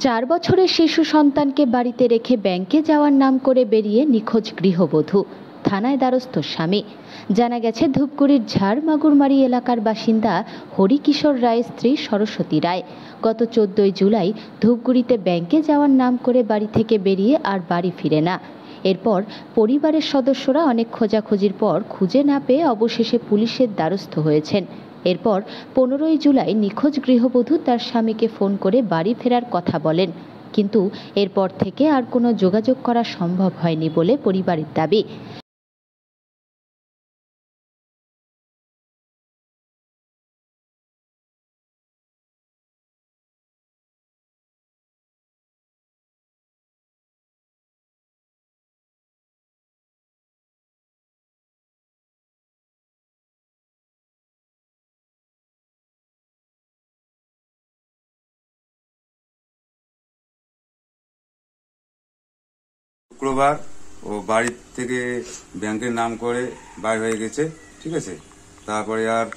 4 বছরের শিশু সন্তানকে বাড়িতে রেখে ব্যাংকে যাওয়ার নাম করে বেরিয়ে নিখোঁজ গৃহবধূ, থানায় দ্বারস্থ স্বামী। জানা গেছে, ধূপগুড়ির ঝাড়মাগুরমারি এলাকার বাসিন্দা হরিকিশোর রায়ের স্ত্রী সরস্বতী রায় গত 14 জুলাই ধূপগুড়িতে ব্যাংকে যাওয়ার নাম করে বাড়ি থেকে বেরিয়ে আর বাড়ি ফিরে না। এরপর পরিবারের সদস্যরা অনেক খোঁজাখুঁজির পর খুঁজে না পেয়ে অবশেষে পুলিশের দ্বারস্থ হয়েছেন। এরপর 15 জুলাই নিখোঁজ গৃহবধূ তার স্বামীকে ফোন করে বাড়ি ফেরার কথা বলেন, কিন্তু এরপর থেকে আর কোনো যোগাযোগ করা সম্ভব হয়নি বলে পরিবারের দাবি। শুক্রবার ও বাড়ি থেকে ব্যাংকের নাম করে বাইর হয়ে গেছে, ঠিক আছে। তারপরে আর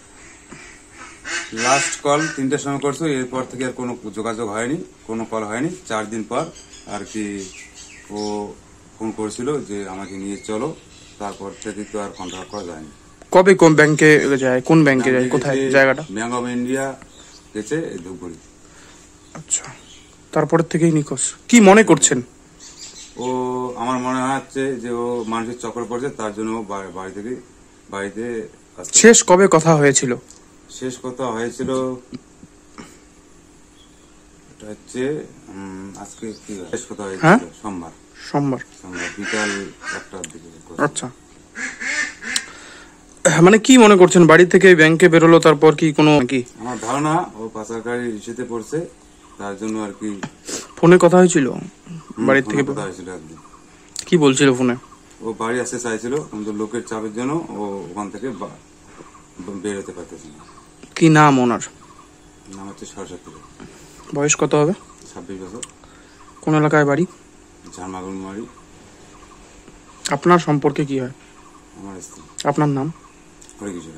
লাস্ট কল 3টার সময় করছো, এরপর থেকে আর কোনো যোগাযোগ হয়নি, কোনো কল হয়নি। 4 দিন পর আর কি ও ফোন করেছিল যে আমাকে নিয়ে চলো, তারপর থেকে তো আর কন্ট্যাক্ট করা যায়নি। কবে কোন ব্যাংকে যায়, কোন ব্যাংকে যায়, কোথায় জায়গাটা? ব্যাংক অফ ইন্ডিয়া গেছে ধূপগুড়ি। আচ্ছা, তারপর থেকেই নিখোঁজ। কি মনে করছেন? ও আমার মনে হচ্ছে যে ও মানুষের চক্কর পড়ছে, তার জন্য ও বাড়িতে শেষ কবে কথা হয়েছিল? শেষ কথা হয়েছিল এটা হচ্ছে আজকে কি শেষ কথা হয়েছিল? সোমবার বিকাল 1টার দিকে। আচ্ছা, মানে কি মনে করছেন, বাড়ি থেকে ব্যাংকে বেরোলো, তারপর কি কোনো কি? আমার ধারণা ও পাচারকারী ইস্যুতে পড়ছে, তার জন্য আর কি। ফোনে কথা হয়েছিল বাড়ি থেকে? কথা হয়েছিল একদিন। কি বলছিল ফোনে? ও বাড়ি আসতে চাইছিল, কিন্তু লোকের চাপের জন্য ও ওখান থেকে বেরোতে পারতেছে না। কি নাম ওনার? নাম হচ্ছে সরস্বতী। বয়স কত হবে? 26 বছর। কোন এলাকায় বাড়ি? ঝাড়মাগুরমারি। আপনার সম্পর্কে কি হয়? আমার স্ত্রী। আপনার নাম? হরিকিশোর।